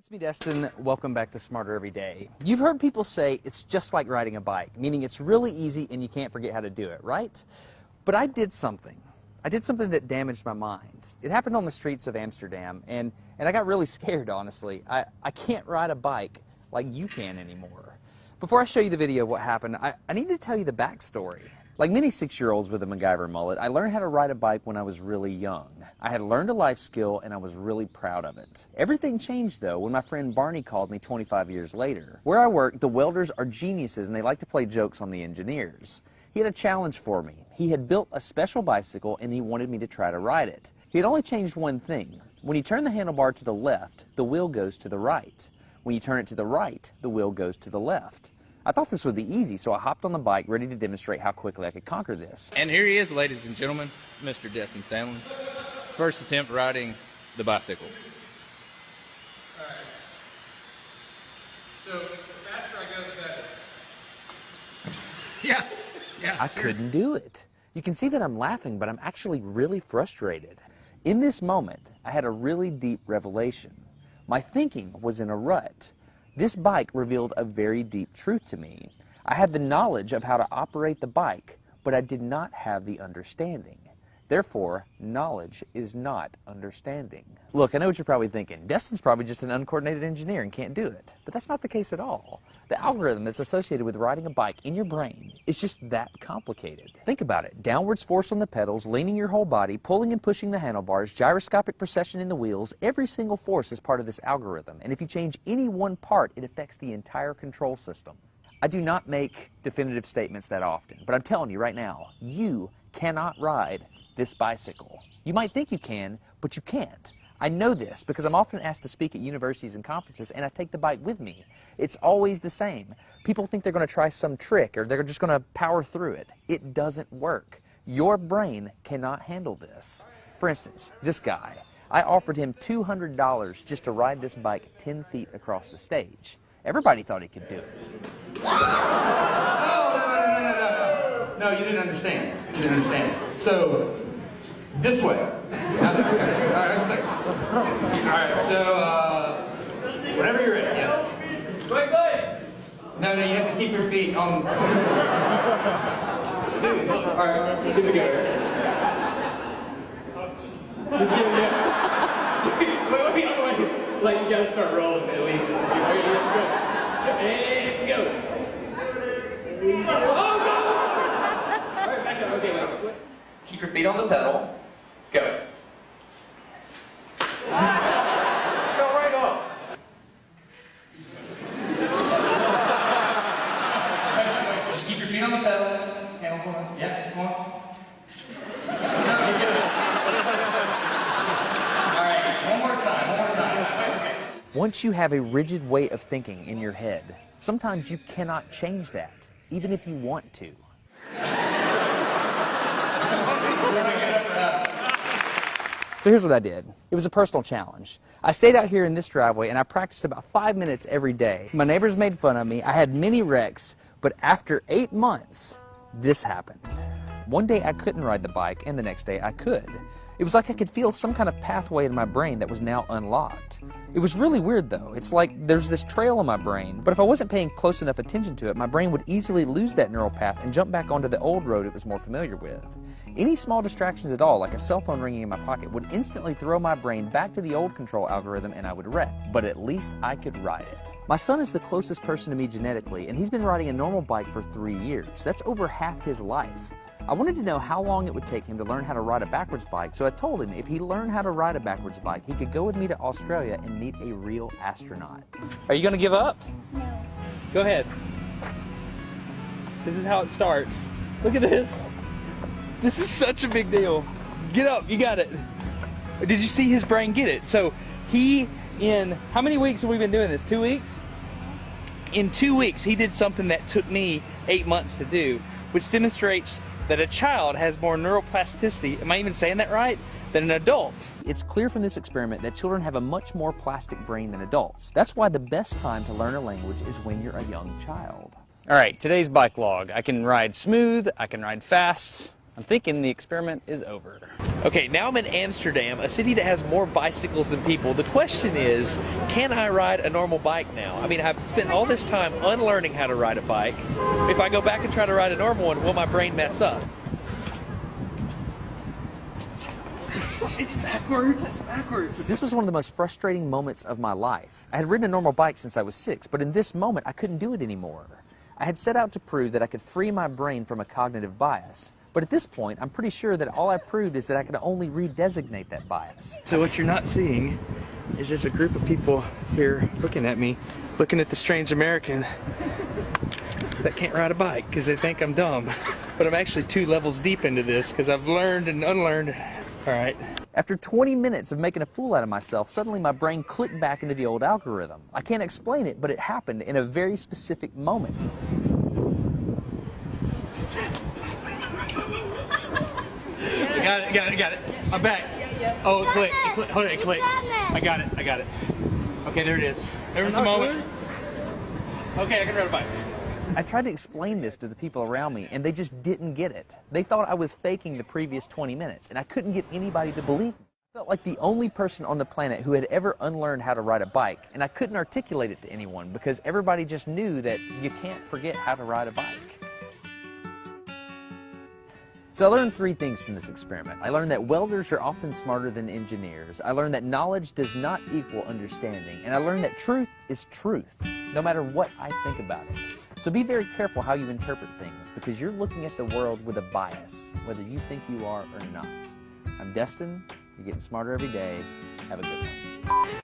It's me, Destin. Welcome back to Smarter Every Day. You've heard people say it's just like riding a bike, meaning it's really easy and you can't forget how to do it, right? But I did something. I did something that damaged my mind. It happened on the streets of Amsterdam, and I got really scared, honestly. I can't ride a bike like you can anymore. Before I show you the video of what happened, I need to tell you the backstory. Like many 6-year-olds with a MacGyver mullet, I learned how to ride a bike when I was really young. I had learned a life skill and I was really proud of it. Everything changed though when my friend Barney called me 25 years later. Where I work, the welders are geniuses and they like to play jokes on the engineers. He had a challenge for me. He had built a special bicycle and he wanted me to try to ride it. He had only changed one thing. When you turn the handlebar to the left, the wheel goes to the right. When you turn it to the right, the wheel goes to the left. I thought this would be easy, so I hopped on the bike ready to demonstrate how quickly I could conquer this. And here he is, ladies and gentlemen, Mr. Destin Sandlin. First attempt riding the bicycle. All right. So the faster I go, the better. Yeah. I couldn't do it. You can see that I'm laughing, but I'm actually really frustrated. In this moment, I had a really deep revelation. My thinking was in a rut. This bike revealed a very deep truth to me. I had the knowledge of how to operate the bike, but I did not have the understanding. Therefore, knowledge is not understanding. Look, I know what you're probably thinking. Destin's probably just an uncoordinated engineer and can't do it. But that's not the case at all. The algorithm that's associated with riding a bike in your brain is just that complicated. Think about it. Downwards force on the pedals, leaning your whole body, pulling and pushing the handlebars, gyroscopic precession in the wheels, every single force is part of this algorithm. And if you change any one part, it affects the entire control system. I do not make definitive statements that often, but I'm telling you right now, you cannot ride this bicycle. You might think you can, but you can't. I know this because I'm often asked to speak at universities and conferences and I take the bike with me. It's always the same. People think they're going to try some trick or they're just going to power through it. It doesn't work. Your brain cannot handle this. For instance, this guy, I offered him $200 just to ride this bike 10 feet across the stage. Everybody thought he could do it. No, you didn't understand. You didn't understand. So, this way. All right, second. All right, so, whenever you're ready, yeah. Wait. No, you have to keep your feet on. Dude, look. All right, here we go. Wait. Like, you gotta start rolling at least. And go. Oh, go! All right, back up. Okay, keep your feet on the pedal. Go. Go right off. Just keep your feet on the pedals. Handles on. Yeah, come on. All right, one more time. Okay. Once you have a rigid way of thinking in your head, sometimes you cannot change that, even if you want to. So here's what I did. It was a personal challenge. I stayed out here in this driveway and I practiced about 5 minutes every day. My neighbors made fun of me. I had many wrecks, but after 8 months, this happened. One day I couldn't ride the bike and the next day I could. It was like I could feel some kind of pathway in my brain that was now unlocked. It was really weird though. It's like there's this trail in my brain, but if I wasn't paying close enough attention to it, my brain would easily lose that neural path and jump back onto the old road it was more familiar with. Any small distractions at all, like a cell phone ringing in my pocket, would instantly throw my brain back to the old control algorithm and I would wreck. But at least I could ride it. My son is the closest person to me genetically, and he's been riding a normal bike for 3 years. That's over half his life. I wanted to know how long it would take him to learn how to ride a backwards bike, so I told him if he learned how to ride a backwards bike, he could go with me to Australia and meet a real astronaut. Are you going to give up? No. Go ahead. This is how it starts. Look at this. This is such a big deal. Get up, you got it. Did you see his brain get it? So in how many weeks have we been doing this? 2 weeks? In 2 weeks, he did something that took me 8 months to do, which demonstrates that a child has more neuroplasticity, am I even saying that right, than an adult. It's clear from this experiment that children have a much more plastic brain than adults. That's why the best time to learn a language is when you're a young child. All right, today's bike log. I can ride smooth, I can ride fast, I'm thinking the experiment is over. Okay, now I'm in Amsterdam, a city that has more bicycles than people. The question is, can I ride a normal bike now? I mean, I've spent all this time unlearning how to ride a bike. If I go back and try to ride a normal one, will my brain mess up? It's backwards. This was one of the most frustrating moments of my life. I had ridden a normal bike since I was 6, but in this moment, I couldn't do it anymore. I had set out to prove that I could free my brain from a cognitive bias. But at this point, I'm pretty sure that all I proved is that I could only redesignate that bias. So what you're not seeing is just a group of people here looking at me, looking at the strange American that can't ride a bike because they think I'm dumb. But I'm actually 2 levels deep into this because I've learned and unlearned. All right. After 20 minutes of making a fool out of myself, suddenly my brain clicked back into the old algorithm. I can't explain it, but it happened in a very specific moment. Got it. I'm back. Oh, it clicked. Hold on, it clicked. I got it. Okay, there it is. There was the moment. Okay, I can ride a bike. I tried to explain this to the people around me, and they just didn't get it. They thought I was faking the previous 20 minutes, and I couldn't get anybody to believe me. I felt like the only person on the planet who had ever unlearned how to ride a bike, and I couldn't articulate it to anyone because everybody just knew that you can't forget how to ride a bike. So I learned 3 things from this experiment. I learned that welders are often smarter than engineers. I learned that knowledge does not equal understanding. And I learned that truth is truth, no matter what I think about it. So be very careful how you interpret things, because you're looking at the world with a bias, whether you think you are or not. I'm Destin. You're getting smarter every day. Have a good one.